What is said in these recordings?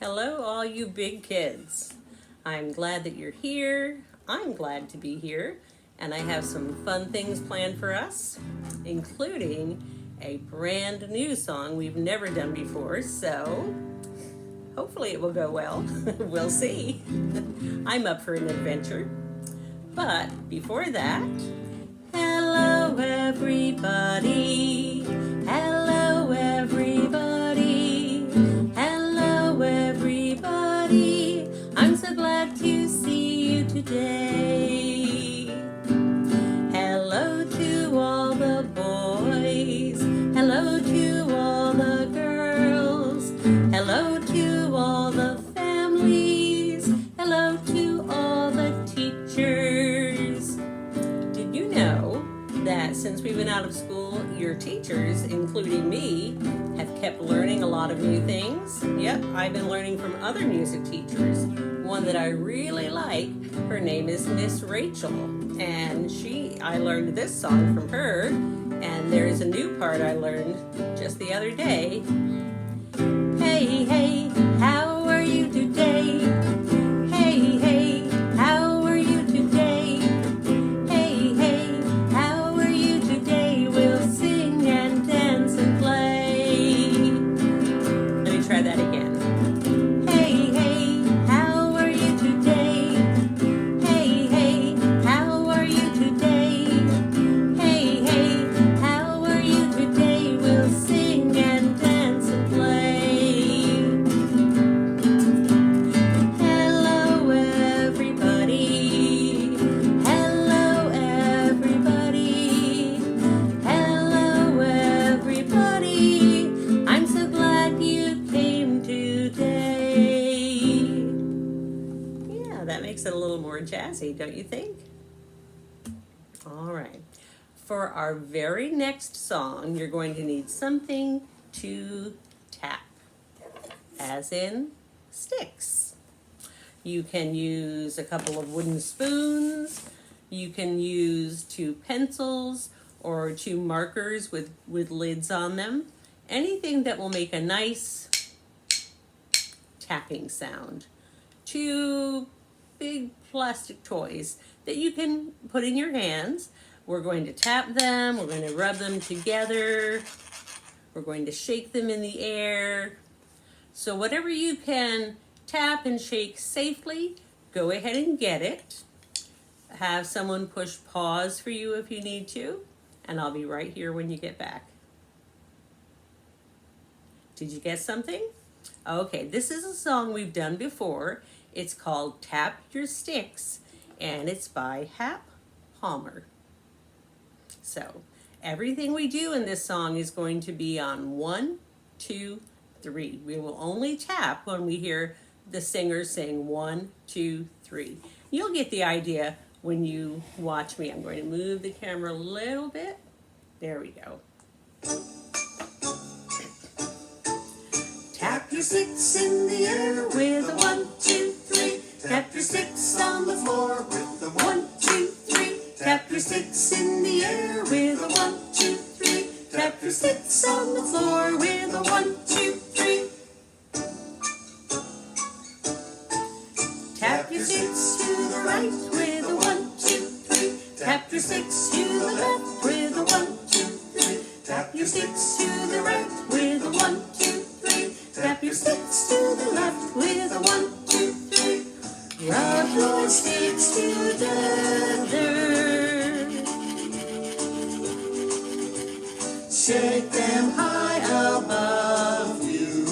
Hello, all you big kids. I'm glad that you're here. I'm glad to be here. And I have some fun things planned for us, including a brand new song we've never done before. So hopefully it will go well. We'll see. I'm up for an adventure. But before that, hello everybody. Hello everybody. Hello everybody. I'm so glad to see you today. Hello to all the boys. Hello to all the girls. Hello to all the families. Hello to all the teachers. Did you know that since we've been out of school, your teachers, including me, have kept learning a lot of new things? Yep, I've been learning from other music teachers. One that I really like, her name is Miss Rachel, and I learned this song from her, and there's a new part I learned just the other day. Hey, hey, how are you today? Hey, hey, how are you today? Hey, hey, how are you today? We'll sing and dance and play. Let me try that again. Hey, hey, how are you today? Hey, hey, how are you today? Hey, hey, how are you today? We'll sing and dance and play. Hello everybody. Hello everybody. Hello everybody. I'm so glad you came today. Yeah, that makes it a little more jazzy, don't you think? All right. For our very next song, you're going to need something to tap, as in sticks. You can use a couple of wooden spoons. You can use 2 pencils or 2 markers with lids on them. Anything that will make a nice tapping sound. 2 big plastic toys that you can put in your hands. We're going to tap them. We're going to rub them together. We're going to shake them in the air. So whatever you can tap and shake safely, go ahead and get it. Have someone push pause for you if you need to, and I'll be right here when you get back. Did you get something? Okay, this is a song we've done before. It's called Tap Your Sticks, and it's by Hap Palmer. So everything we do in this song is going to be on 1, 2, 3. We will only tap when we hear the singer sing 1, 2, 3. You'll get the idea when you watch me. I'm going to move the camera a little bit. There we go. Tap your sticks in the air with a 1, 2, 3. Tap your sticks on the floor with a 1, 2, 3. Tap your sticks in the air with a 1, 2, 3. Tap your sticks on the floor with a 1, 2, 3. Tap your sticks to the right with a 1, 2, 3. Tap your sticks to the left with a 1, 2, 3. Tap your sticks to the right with a 1, 2, 3. Tap your sticks to the left with a 1, 2, 3. Rub your sticks together. Shake them high above you.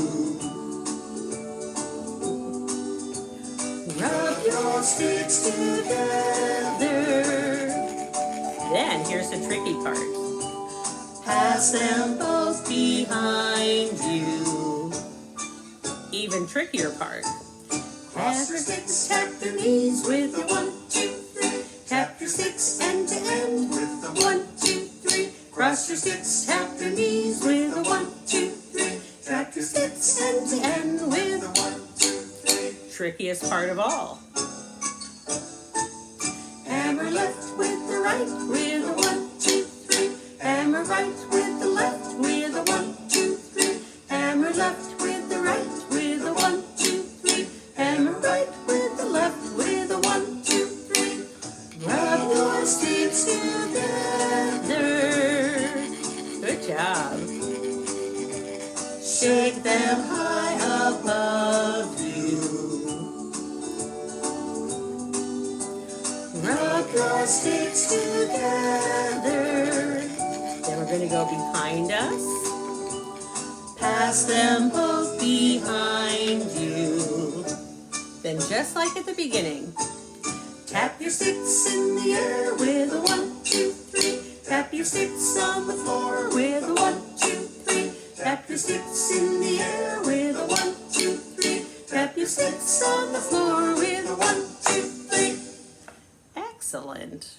Rub your sticks together. Then here's the tricky part. Pass them both behind you. Even trickier part. Pass your sticks, tap your knees with a 1, 2, 3. Tap your sticks end to end with a 1, 2, 3. Cross your sticks, tap your knees with a 1, 2, 3. Tap your sticks end to end with a 1, 2, 3. Trickiest part of all. Hammer left with the right with a 1, 2, 3. Hammer right with the left with a 1, 2, 3. Hammer left with the right with a 1, 2, them both behind you. Then just like at the beginning, tap your sticks in the air with a 1, 2, 3. Tap your sticks on the floor with a 1, 2, 3. Tap your sticks in the air with a 1, 2, 3. Tap your sticks on the floor with a 1, 2, 3. Excellent.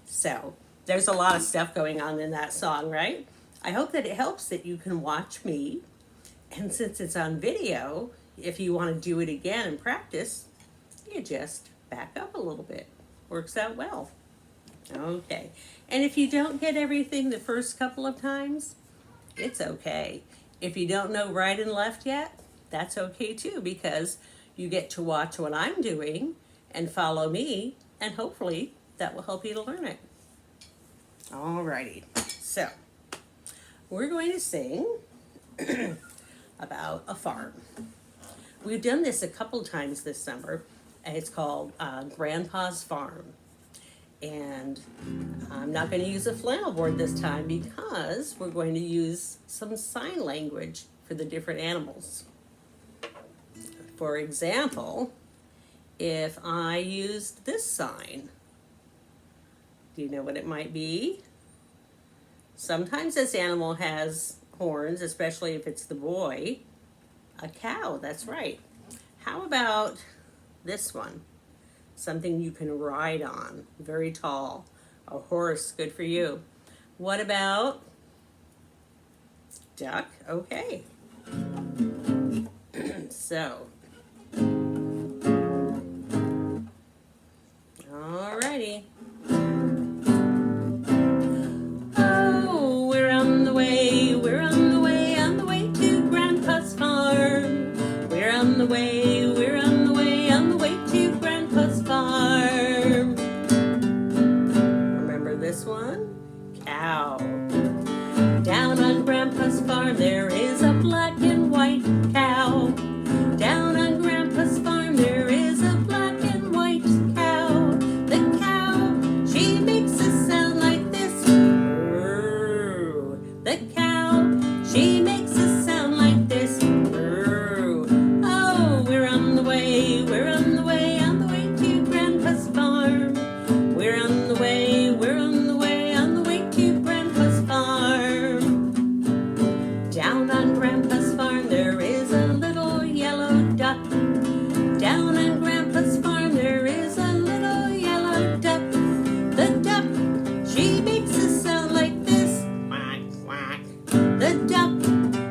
So, there's a lot of stuff going on in that song, right? I hope that it helps that you can watch me. And since it's on video, if you want to do it again and practice, you just back up a little bit. Works out well. Okay. And if you don't get everything the first couple of times, it's okay. If you don't know right and left yet, that's okay too, because you get to watch what I'm doing and follow me, and hopefully that will help you to learn it. Alrighty. So, we're going to sing about a farm. We've done this a couple times this summer, and it's called Grandpa's Farm. And I'm not going to use a flannel board this time because we're going to use some sign language for the different animals. For example, if I used this sign, do you know what it might be? Sometimes this animal has horns, especially if it's the boy. A cow, that's right. How about this one? Something you can ride on, very tall. A horse, good for you. What about duck? Okay. So, alrighty. Oh, we're on the way, we're on the way, on the way to Grandpa's farm. We're on the way, we're on the way, on the way to Grandpa's farm. Remember this one? Cow. Down on Grandpa's farm there is a black and white cow. Down on Grandpa's farm there is a black and white cow. The cow, she makes a sound like this. Moo. The cow, she makes a sound like this. Moo. Oh, we're on the way, we're on the way, on the way to Grandpa's farm. We're on the way, we're on the way, on the way to Grandpa's farm. Down on Grandpa's farm there is a little yellow duck. Down on Grandpa's farm there is a little yellow duck. The duck, she makes a sound like this. Quack, quack. The duck,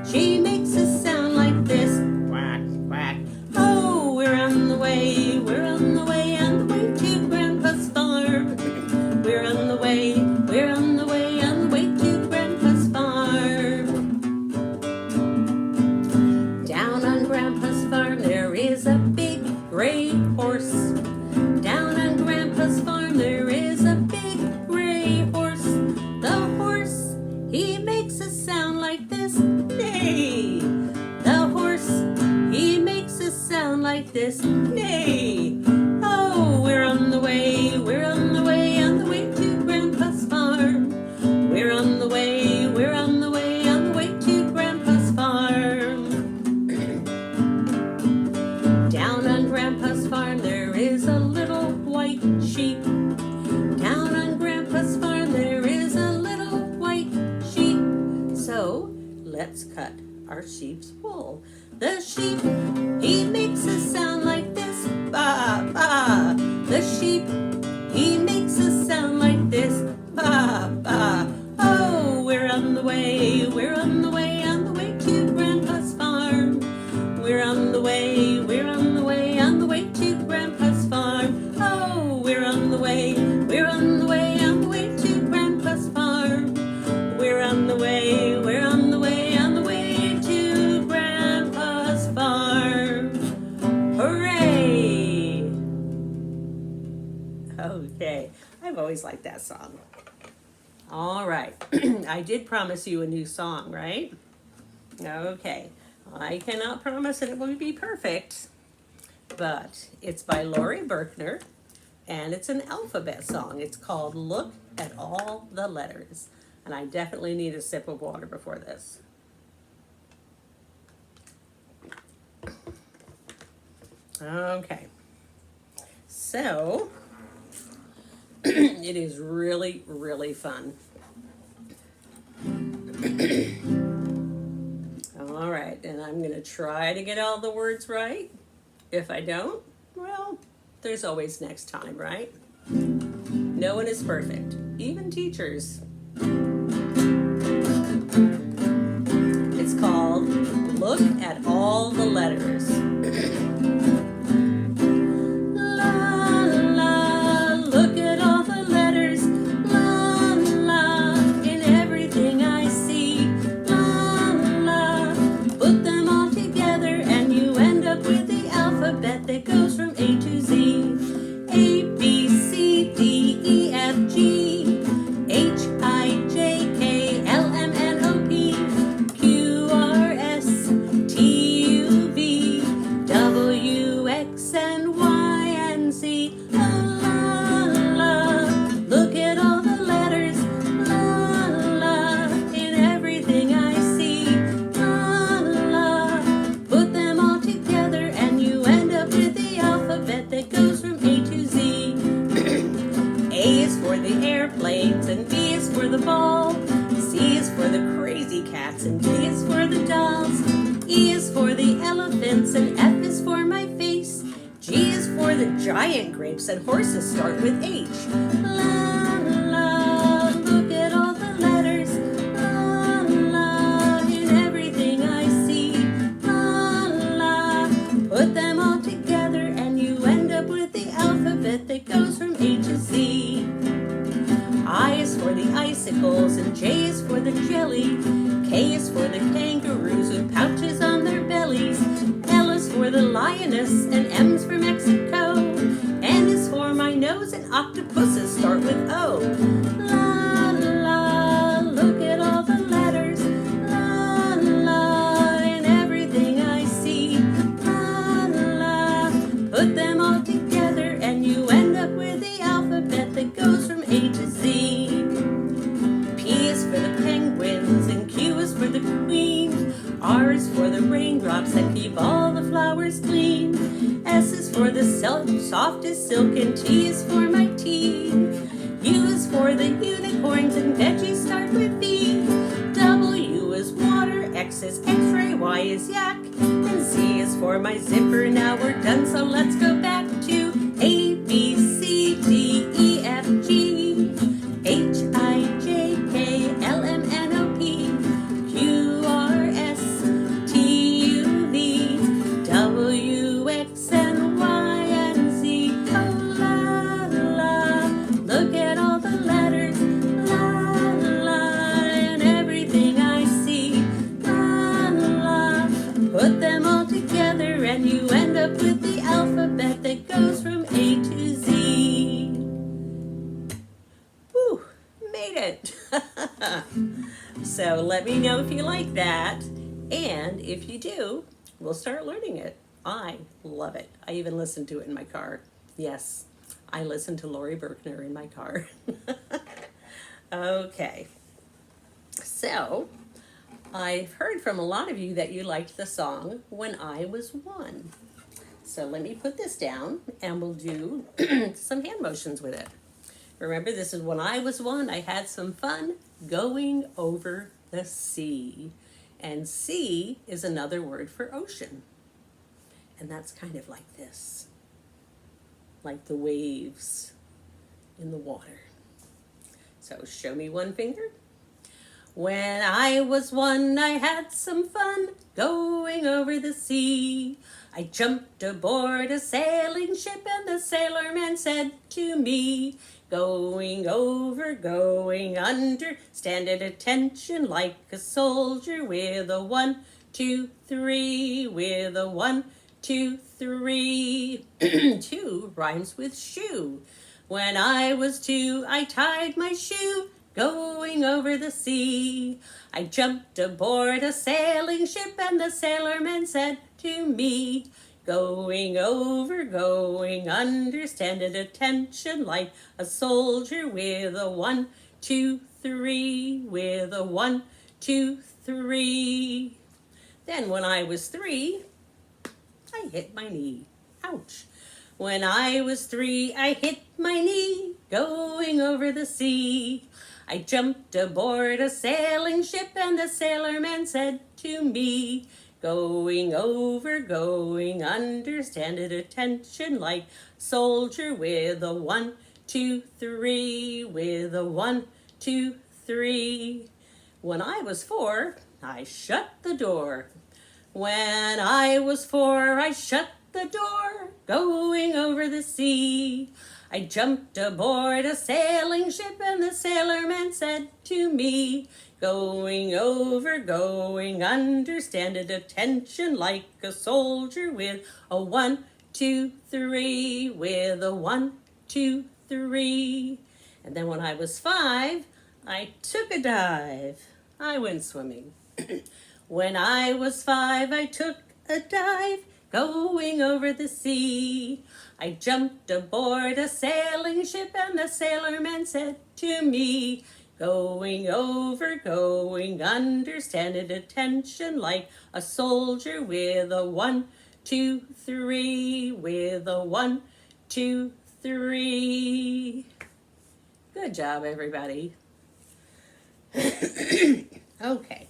she makes a sound like this. Quack, quack. Oh, we're on the way, we're on the way, on the way to Grandpa's farm. We're on the way, we're on the way, on the way to Grandpa's farm. Down on Grandpa's farm there is a big gray horse. Down on Grandpa's farm there is a big gray horse. The horse, he makes a sound like this. Neigh! The horse, he makes a sound like this. Neigh! Oh, we're on the way, we're on the way, on the way to Grandpa's farm. We're on the way, we're on the way, on the way to Grandpa's farm. Down on Grandpa's farm there is a little white sheep. Down on Grandpa's farm there is a little white sheep. So, let's cut our sheep's wool. The sheep, he makes a sound like this. Ba, ba. The sheep, he makes a sound like this. Ba, ba. Oh, we're on the way, we're on the way, on the way to Grandpa's farm. We're on the way, we're on the way, on the way to Grandpa's farm. Oh, we're on the way, we're on the way, on the way to Grandpa's farm. We're on the way, we're on the way, on the way to Grandpa's farm. Hooray! Okay, I've always liked that song. All right, I did promise you a new song, right? Okay, I cannot promise that it will be perfect, but it's by Lori Berkner, and it's an alphabet song. It's called Look at All the Letters, and I definitely need a sip of water before this. Okay. So, it is really, really fun. All right, and I'm going to try to get all the words right. If I don't, well, there's always next time, right? No one is perfect, even teachers. It's called Look at All the Letters. La la, look at all the letters. La la, in everything I see. La la, put them all together and you end up with the alphabet that goes from A to Z. A, B, C, D, E, F, G, H, I, J, K, L, M, N, O, P, Q, R, S, T, U, V, W, X, and Y, and Z. La, la, look at all the letters. La, la, in everything I see. La, la, put them all together and you end up with the alphabet that goes from A to Z. A is for the airplanes and B is for the ball. C is for the crazy cats and D is for the dolls. E is for the elephants and F is for my face. G is for the giant grapes and horses start with H. La la, look at all the letters. La la, in everything I see. La la, put them all together and you end up with the alphabet that goes from A to Z. I is for the icicles and J is for the jelly. K is for the kangaroos with pouches on their bellies. L is for the lioness and M's for Mexico. N is for my nose and octopuses start with O. La la, look at all the letters. La la, in everything I see. La la, put them all together and you end up with the alphabet that goes from A to Z. P is for the penguins and Q is for the queen. R is for the raindrops that keep all the flowers clean. S is for the softest silk and T is for my tea. U is for the unicorns and veggies start with V. W is water, X is x-ray, Y is yak, and Z is for my zipper. Now we're done, so let's go back to A, B, C, D, E, F, G, H, I, J, K, L, M, N, O, P, Q, R, S, T, U, V, W, X, and Y, and Z. Oh, la, la, look at all the letters. La, la, and everything I see. La, la, put them all together and you end up with the alphabet that goes from A to Z. Whew, made it. So let me know if you like that. And if you do, we'll start learning it. I love it. I even listen to it in my car. Yes, I listen to Lori Berkner in my car. Okay. So, I've heard from a lot of you that you liked the song When I Was One. So let me put this down and we'll do some hand motions with it. Remember, this is When I Was One. I had some fun going over the sea. And sea is another word for ocean. And that's kind of like this. Like the waves in the water. So show me one finger. When I was one, I had some fun going over the sea. I jumped aboard a sailing ship and the sailorman said to me, going over, going under, stand at attention like a soldier with a 1, 2, 3, with a 1, 2, 3. 2 rhymes with shoe. When I was 2, I tied my shoe going over the sea. I jumped aboard a sailing ship and the sailorman said to me, going over, going under, stand at attention like a soldier with a 1, 2, 3, with a 1, 2, 3. Then when I was 3, I hit my knee. Ouch. When I was 3, I hit my knee going over the sea. I jumped aboard a sailing ship and the sailorman said to me, going over, going under, stand at attention like soldier with a 1, 2, 3, with a 1, 2, 3. When I was 4, I shut the door. When I was 4, I shut the door, going over the sea. I jumped aboard a sailing ship and the sailorman said to me, going over, going under, stand at attention like a soldier with a 1, 2, 3, with a 1, 2, 3. And then when I was 5, I took a dive. I went swimming. When I was 5, I took a dive, going over the sea. I jumped aboard a sailing ship and the sailorman said to me, going over, going under, stand at attention like a soldier with a 1, 2, 3, with a 1, 2, 3. Good job, everybody. Okay.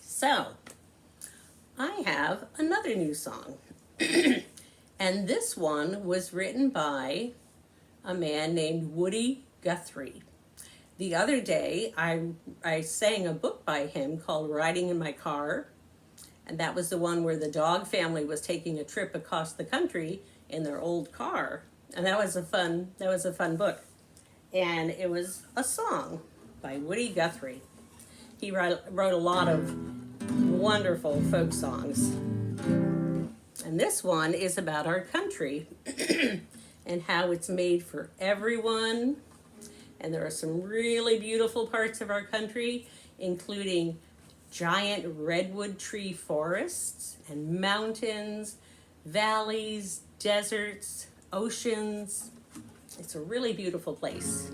So, I have another new song. And this one was written by a man named Woody Guthrie. The other day, I sang a book by him called Riding in My Car. And that was the one where the dog family was taking a trip across the country in their old car. And that was a fun book. And it was a song by Woody Guthrie. He wrote a lot of wonderful folk songs. And this one is about our country and how it's made for everyone. And there are some really beautiful parts of our country, including giant redwood tree forests and mountains, valleys, deserts, oceans. It's a really beautiful place.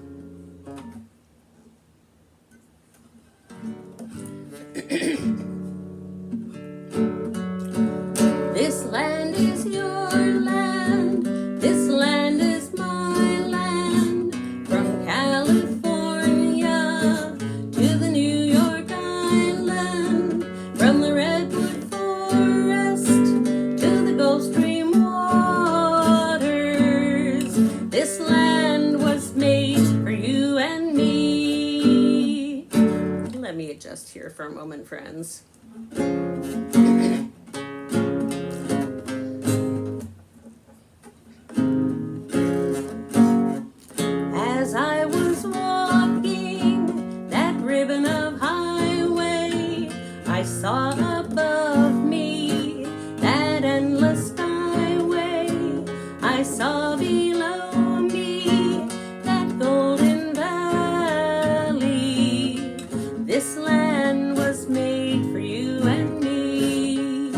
This land is your land, this land is my land, from California to the New York Island, from the redwood forest to the Gulf Stream waters. This land was made for you and me. Let me adjust here for a moment, friends. As I was walking that ribbon of highway, I saw above me that endless skyway. I saw below me that golden valley. This land was made for you and me.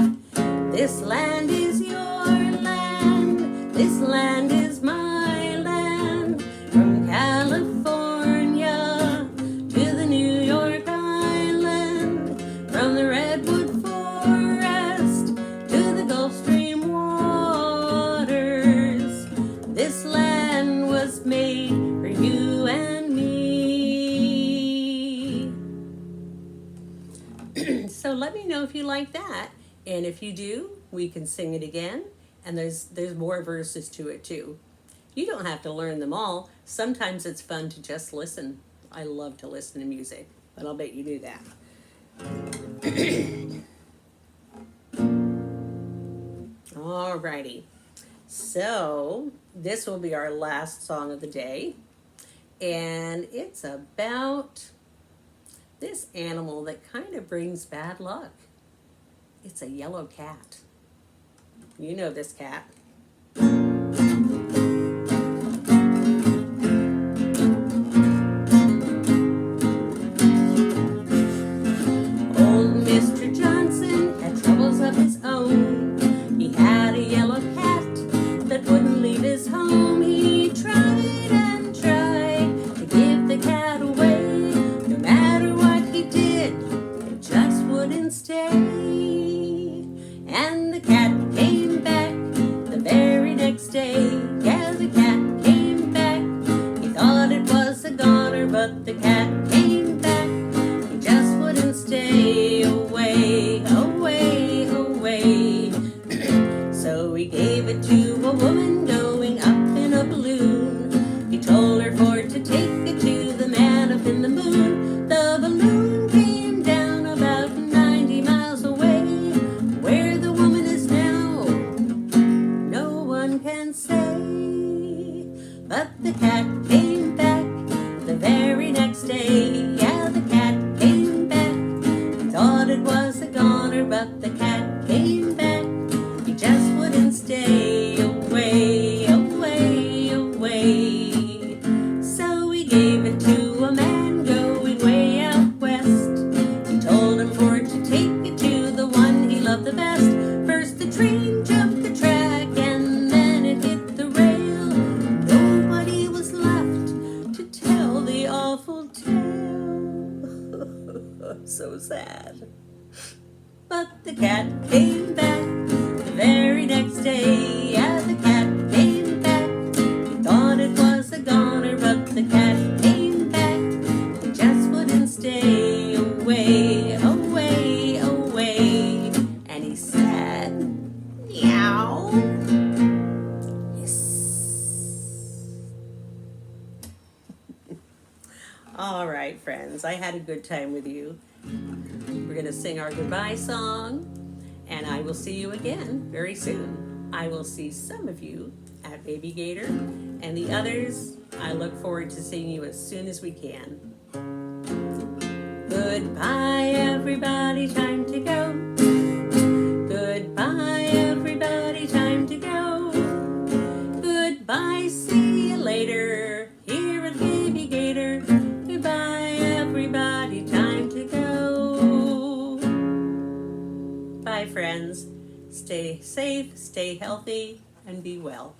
This land is your land, this land is my land, from California to the New York Island, from the redwood forest to the Gulf Stream waters. This land was made for you and me. So let me know if you like that. And if you do, we can sing it again. And there's more verses to it too. You don't have to learn them all. Sometimes it's fun to just listen. I love to listen to music, but I'll bet you do that. Alrighty. So this will be our last song of the day. And it's about this animal that kind of brings bad luck. It's a yellow cat. You know this cat. Old Mr. Johnson had troubles of his own. He had a yellow cat that wouldn't leave his home. He tried and tried to give the cat away. No matter what he did, it just wouldn't stay. And the cat came back the So he gave it to a woman going up in a balloon. He told her for to take it to the man up in the moon. The balloon came down about 90 miles away. Where the woman is now, no one can say. But the cat came back the very next day. Yeah, the cat came back. He thought it was a goner, but the cat came back. He just wouldn't stay away, away, away. So he gave it to a man going way out west. He told him for to take it to the one he loved the best. First the train jumped the track and then it hit the rail. Nobody was left to tell the awful tale. So sad. But the cat came back the very next day. Yeah, the cat came back. He thought it was a goner, but the cat came back. He just wouldn't stay away, away, away. And he said, meow. Yes. All right, friends, I had a good time with you. We're going to sing our goodbye song, and I will see you again very soon. I will see some of you at Baby Gator, and the others, I look forward to seeing you as soon as we can. Goodbye, everybody, time to go. Goodbye, everybody, time to go. Goodbye, see you later, here at Baby Gator. Goodbye, everybody, time to go. Bye, friends. Stay safe, stay healthy, and be well.